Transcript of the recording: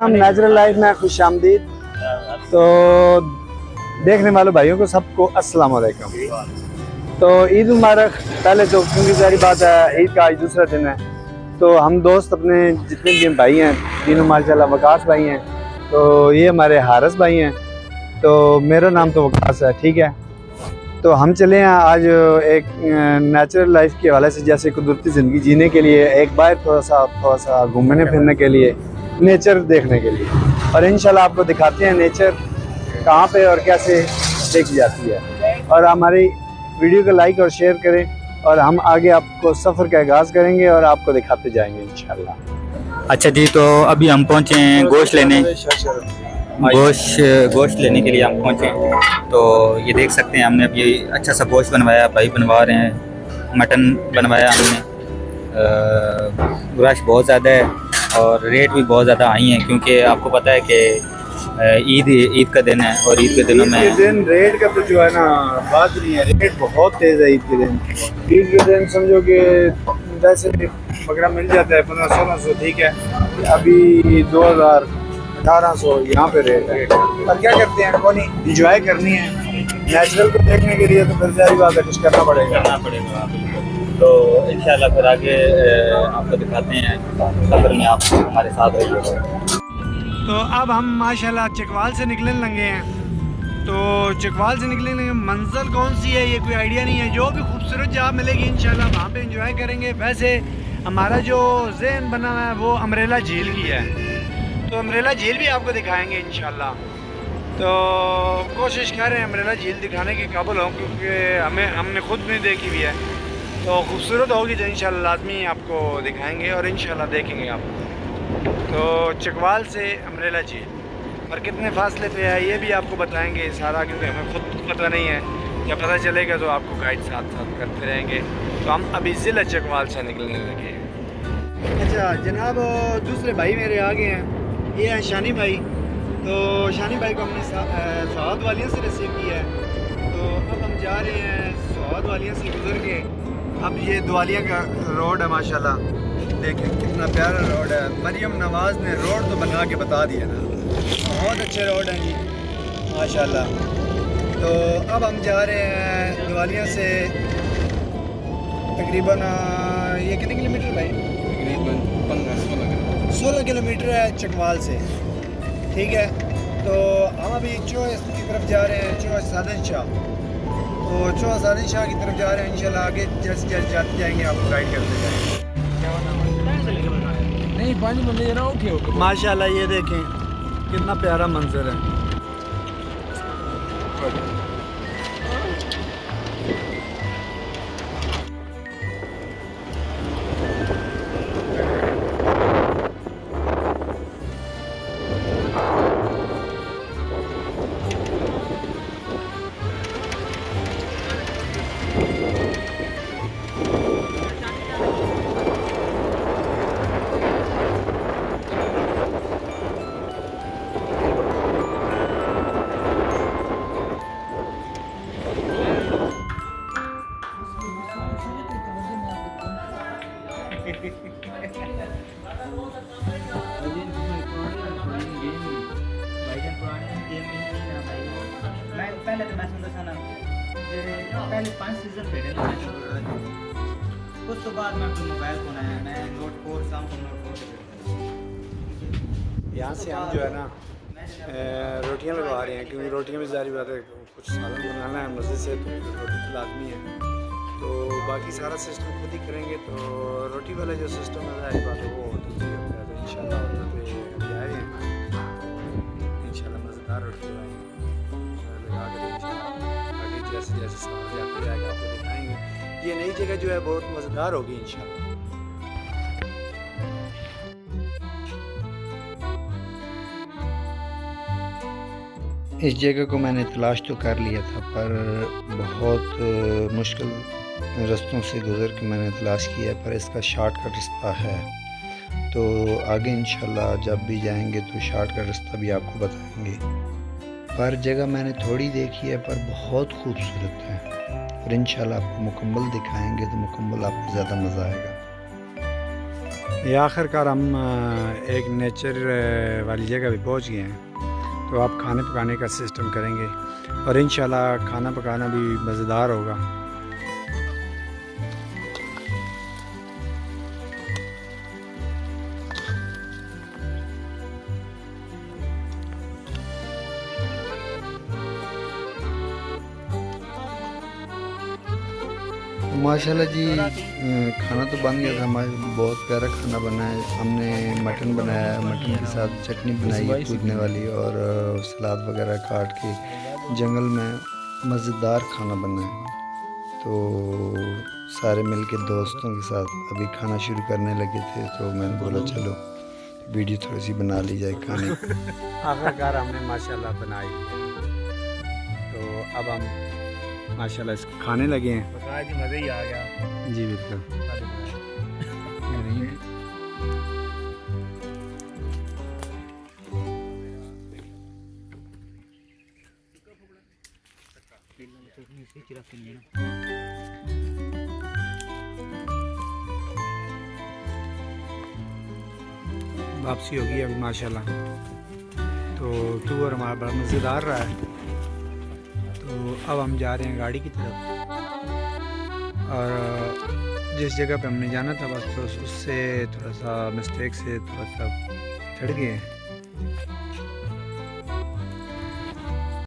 हम natural life में खुश आमदीद। तो देखने वालों भाइयों को सबको अस्सलाम वालेकुम। तो ईद मुबारक। पहले तो क्योंकि सारी बात है, ईद का आज दूसरा दिन है, तो हम दोस्त अपने जितने भी भाई हैं तीनों माशाल्लाह वकास भाई हैं। तो ये हमारे हारस भाई हैं। तो मेरा नाम तो वकास है, ठीक है। तो हम चले हैं आज एक नेचुरल लाइफ के हवाले से, जैसे कुदरती ज़िंदगी जीने के लिए, एक बार थोड़ा सा घूमने फिरने के लिए, नेचर देखने के लिए। और इंशाल्लाह आपको दिखाते हैं नेचर कहाँ पे और कैसे देखी जाती है। और हमारी वीडियो को लाइक और शेयर करें, और हम आगे आपको सफ़र का आगाज़ करेंगे और आपको दिखाते जाएंगे इंशाल्लाह। अच्छा जी, तो अभी हम पहुँचे हैं गोश्त लेने। गोश्त लेने के लिए हम पहुँचे हैं। तो ये देख सकते हैं, हमने अभी अच्छा सा गोश्त बनवाया, भाई बनवा रहे हैं। मटन बनवाया हमने। रश बहुत ज़्यादा है और रेट भी बहुत ज़्यादा हाई हैं, क्योंकि आपको पता है कि ईद का दिन है और ईद के दिनों में रेट का तो जो है ना बात नहीं है, रेट बहुत तेज़ है ईद के दिन। ईद के दिन समझो कि वैसे बकरा मिल जाता है 1500-1600, ठीक है। अभी 2000-1800 यहाँ पे रेट है। पर क्या करते हैं, कौन इंजॉय करनी है नेचुरल को देखने के लिए, तो फिर सारी बात है, कुछ करना पड़ेगा। तो इंशाल्लाह फिर आगे आपको दिखाते हैं सफर में, आप हमारे साथ रहिएगा। तो अब हम माशाल्लाह चकवाल से निकलने लगे हैं। तो चकवाल से निकलने लगे, मंजिल कौन सी है ये कोई आइडिया नहीं है। जो भी खूबसूरत जगह मिलेगी इंशाल्लाह वहाँ पे एंजॉय करेंगे। वैसे हमारा जो ज़हन बना हुआ है वो अमरेला झील की है, तो अमरेला झील भी आपको दिखाएंगे इंशाल्लाह। तो कोशिश कर रहे हैं अमरेला झील दिखाने के काबिल हों, क्योंकि हमने खुद नहीं देखी हुई है। तो खूबसूरत होगी तो इंशाल्लाह लाजमी आपको दिखाएंगे और इंशाल्लाह देखेंगे आप। तो चकवाल से अमरेला झील और कितने फासले पे है ये भी आपको बताएंगे सारा, क्योंकि हमें खुद पता नहीं है। जब पता चलेगा तो आपको गाइड साथ साथ करते रहेंगे। तो हम अभी ज़िला चकवाल से निकलने लगे हैं। अच्छा जनाब, दूसरे भाई मेरे आ गए हैं, ये हैं शानी भाई। तो शानी भाई को हमने सुहाद वालिया से रिसीव किया है। तो अब हम जा रहे हैं सुहाद वालिया से गुजर के। अब ये दुआलिया का रोड है माशाल्लाह, देखें कितना प्यारा रोड है। मरियम नवाज़ ने रोड तो बना के बता दिया ना, बहुत अच्छे रोड हैं जी माशाल्लाह। तो अब हम जा रहे हैं दुआलिया से तकरीबन ये कितने किलोमीटर भाई? तकरीबन 15-16 किलोमीटर है चकवाल से, ठीक है। तो हम अभी चौस की तरफ जा रहे हैं, चौस सादन शाह। तो चौस सादन शाह की तरफ जा रहे हैं इंशाल्लाह। आगे जैसे जैसे जाते जाएंगे आपको गाइड करते जाएंगे। नहीं पानी में मेरा उठे माशाल्लाह ये देखें कितना प्यारा मंजर है। पहले तो मैं सुनता था ना, पहले 5 सीजन पहले उस तो बाद में अपना मोबाइल फोन आया, मैं नोट 4 सैमसंग नोट 4 यहाँ से हम जो है ना रोटियां लगवा रहे हैं, क्योंकि रोटियां भी ज़ाहिर बात है कुछ सालन बनाना है मज़े से, तो रोटी तो लाजमी है। तो बाकी सारा सिस्टम खुद ही करेंगे। तो रोटी वाला जो सिस्टम है ज़ाहिर बात है वो होटल से होता है। तो इंशाल्लाह होटल पे अभी आए हैं, इंशाल्लाह मज़ेदार रोटी लगा के आगे जैसे जैसे सामान जाते जाएगा आपको दिखाएंगे। ये नई जगह जो है बहुत मज़ेदार होगी इंशाल्लाह। इस जगह को मैंने तलाश तो कर लिया था, पर बहुत मुश्किल रास्तों से गुज़र के मैंने तलाश किया, पर इसका शॉर्टकट रास्ता है। तो आगे इंशाल्लाह जब भी जाएंगे तो शॉर्टकट रास्ता भी आपको बताएंगे। पर जगह मैंने थोड़ी देखी है, पर बहुत खूबसूरत है, और इंशाल्लाह आपको मुकम्मल दिखाएंगे तो मुकम्मल आपको ज़्यादा मज़ा आएगा। ये आखिरकार हम एक नेचर वाली जगह पे पहुंच गए हैं। तो आप खाने पकाने का सिस्टम करेंगे और इंशाल्लाह खाना पकाना भी मज़ेदार होगा। माशाल्लाह जी खाना तो बन गया था हमारे, बहुत प्यारा खाना बना है। हमने मटन बनाया, मटन के साथ चटनी बनाई है कूदने वाली, और सलाद वगैरह काट के जंगल में मज़ेदार खाना बना है। तो सारे मिलके दोस्तों के साथ अभी खाना शुरू करने लगे थे, तो मैंने बोला चलो वीडियो थोड़ी सी बना ली जाए खाने आखिरकार हमने माशाल्लाह बनाई। तो अब हम माशाल्लाह इसको खाने लगे हैं। जी मज़ा ही आ गया जी बिल्कुल। वापसी होगी अभी माशाल्लाह। तो टूर हमारा बड़ा मज़ेदार रहा है। तो अब हम जा रहे हैं गाड़ी की तरफ, और जिस जगह पे हमने जाना था बस तो उससे थोड़ा सा मिस्टेक से थोड़ा सा चढ़ गए हैं।